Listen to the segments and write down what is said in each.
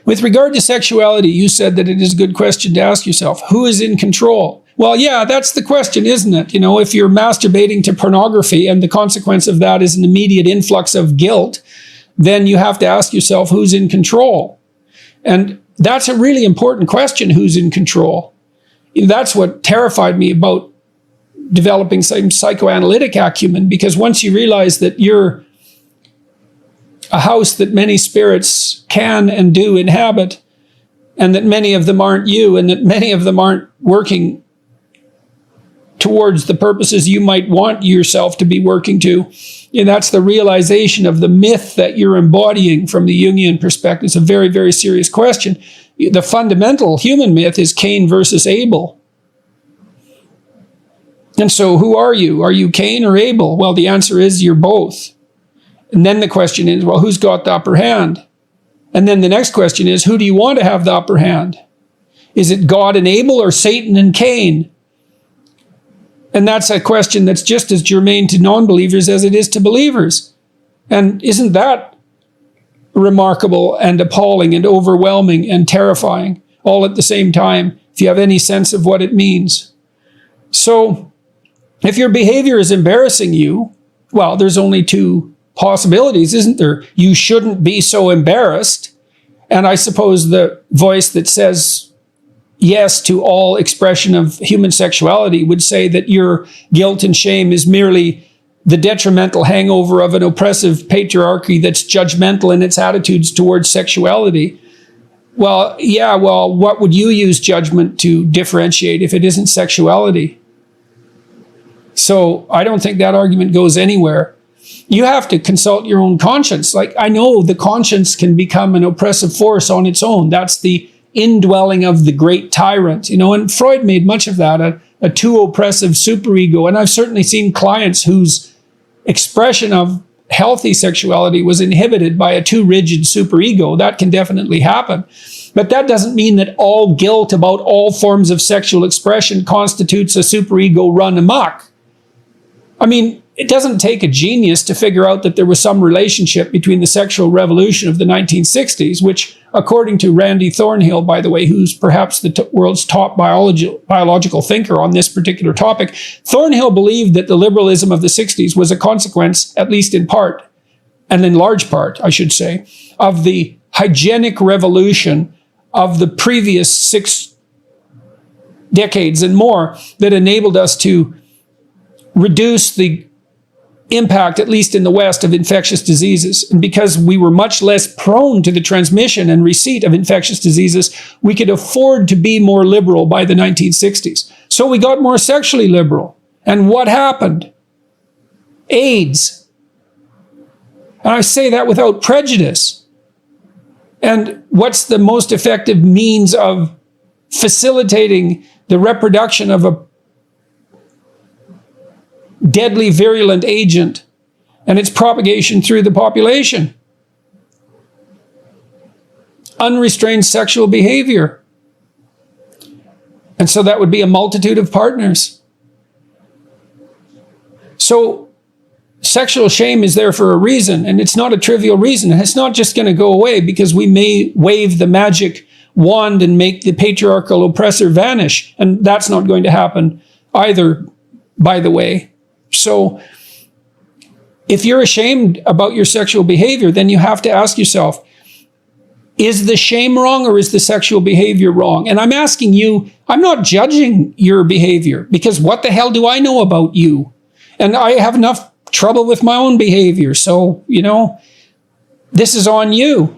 With regard to sexuality, you said that it is a good question to ask yourself, who is in control? Well, yeah, that's the question, isn't it? You know, if you're masturbating to pornography and the consequence of that is an immediate influx of guilt, then you have to ask yourself, who's in control? And that's a really important question, who's in control? That's what terrified me about developing some psychoanalytic acumen, because once you realize that you're a house that many spirits can and do inhabit, and that many of them aren't you, and that many of them aren't working towards the purposes you might want yourself to be working to, and that's the realization of the myth that you're embodying from the Jungian perspective. It's a very, very serious question. The fundamental human myth is Cain versus Abel. And so who are you? Are you Cain or Abel? Well, the answer is you're both. And then the question is, well, who's got the upper hand? And then the next question is, who do you want to have the upper hand? Is it God and Abel or Satan and Cain? And that's a question that's just as germane to non-believers as it is to believers. And isn't that remarkable and appalling and overwhelming and terrifying all at the same time, if you have any sense of what it means? So if your behavior is embarrassing you, well, there's only two possibilities, isn't there? You shouldn't be so embarrassed. And I suppose the voice that says yes to all expression of human sexuality would say that your guilt and shame is merely the detrimental hangover of an oppressive patriarchy that's judgmental in its attitudes towards sexuality. Well, yeah, well, what would you use judgment to differentiate if it isn't sexuality? So I don't think that argument goes anywhere. You have to consult your own conscience. Like, I know the conscience can become an oppressive force on its own. That's the indwelling of the great tyrant, and Freud made much of that, a too oppressive superego. And I've certainly seen clients whose expression of healthy sexuality was inhibited by a too rigid superego. That can definitely happen. But that doesn't mean that all guilt about all forms of sexual expression constitutes a superego run amok. I mean, it doesn't take a genius to figure out that there was some relationship between the sexual revolution of the 1960s, which, according to Randy Thornhill, by the way, who's perhaps the world's top biological thinker on this particular topic, Thornhill believed that the liberalism of the 60s was a consequence, at least in part, and in large part, I should say, of the hygienic revolution of the previous 6 decades and more that enabled us to reduce the impact, at least in the West, of infectious diseases. And because we were much less prone to the transmission and receipt of infectious diseases, we could afford to be more liberal by the 1960s. So we got more sexually liberal. And what happened? AIDS. And I say that without prejudice. And what's the most effective means of facilitating the reproduction of a deadly virulent agent and its propagation through the population? Unrestrained sexual behavior. And so that would be a multitude of partners. So sexual shame is there for a reason, and it's not a trivial reason. And it's not just going to go away because we may wave the magic wand and make the patriarchal oppressor vanish. And that's not going to happen either, by the way. So if you're ashamed about your sexual behavior, then you have to ask yourself, is the shame wrong or is the sexual behavior wrong? And I'm asking you, I'm not judging your behavior, because what the hell do I know about you? And I have enough trouble with my own behavior. So, this is on you.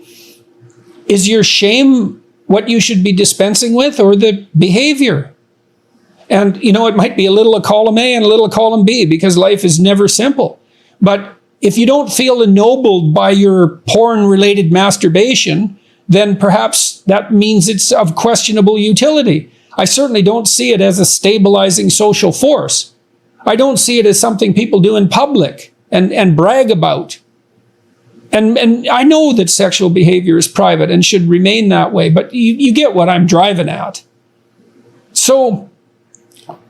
Is your shame what you should be dispensing with, or the behavior? And, it might be a little of column A and a little of column B, because life is never simple. But if you don't feel ennobled by your porn-related masturbation, then perhaps that means it's of questionable utility. I certainly don't see it as a stabilizing social force. I don't see it as something people do in public and brag about. And I know that sexual behavior is private and should remain that way, but you get what I'm driving at. So,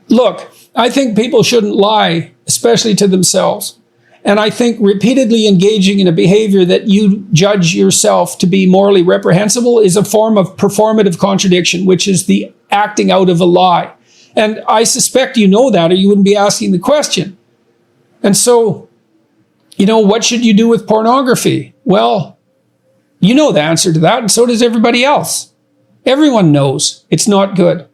look, I think people shouldn't lie, especially to themselves. And I think repeatedly engaging in a behavior that you judge yourself to be morally reprehensible is a form of performative contradiction, which is the acting out of a lie. And I suspect you know that, or you wouldn't be asking the question. And so, what should you do with pornography? Well, you know the answer to that, and so does everybody else. Everyone knows it's not good.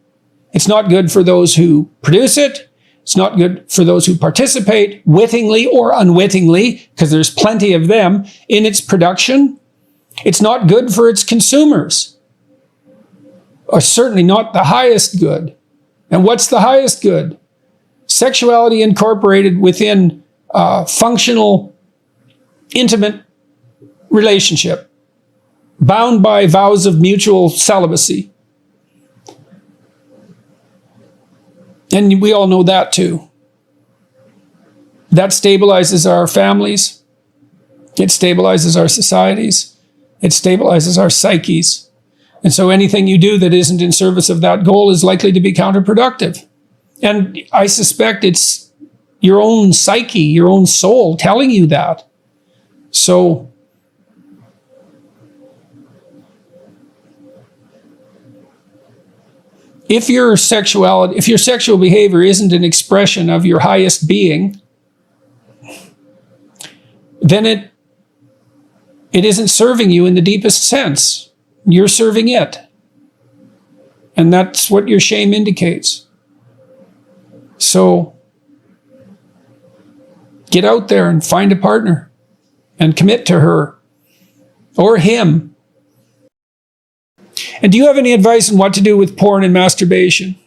It's not good for those who produce it. It's not good for those who participate wittingly or unwittingly, because there's plenty of them in its production. It's not good for its consumers, or certainly not the highest good. And what's the highest good? Sexuality incorporated within functional, intimate relationship, bound by vows of mutual celibacy. And we all know that too. That stabilizes our families. It stabilizes our societies. It stabilizes our psyches. And so anything you do that isn't in service of that goal is likely to be counterproductive. And I suspect it's your own psyche, your own soul telling you that. So if your sexual behavior isn't an expression of your highest being, then it isn't serving you in the deepest sense. You're serving it. And that's what your shame indicates. So get out there and find a partner and commit to her or him. And do you have any advice on what to do with porn and masturbation?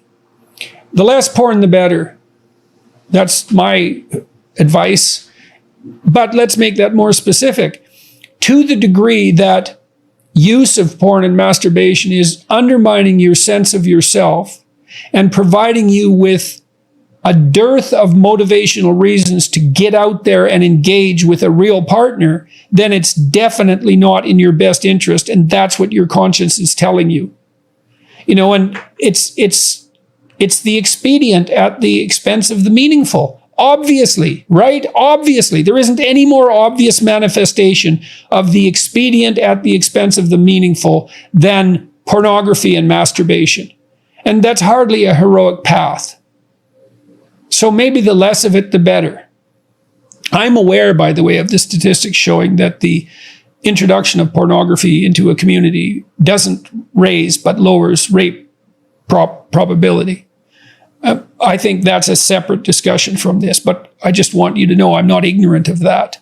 The less porn, the better. That's my advice. But let's make that more specific. To the degree that use of porn and masturbation is undermining your sense of yourself and providing you with a dearth of motivational reasons to get out there and engage with a real partner, then it's definitely not in your best interest, and that's what your conscience is telling you. And it's the expedient at the expense of the meaningful. Obviously, right? Obviously, there isn't any more obvious manifestation of the expedient at the expense of the meaningful than pornography and masturbation. And that's hardly a heroic path. So maybe the less of it, the better. I'm aware, by the way, of the statistics showing that the introduction of pornography into a community doesn't raise but lowers rape probability. I think that's a separate discussion from this, but I just want you to know I'm not ignorant of that.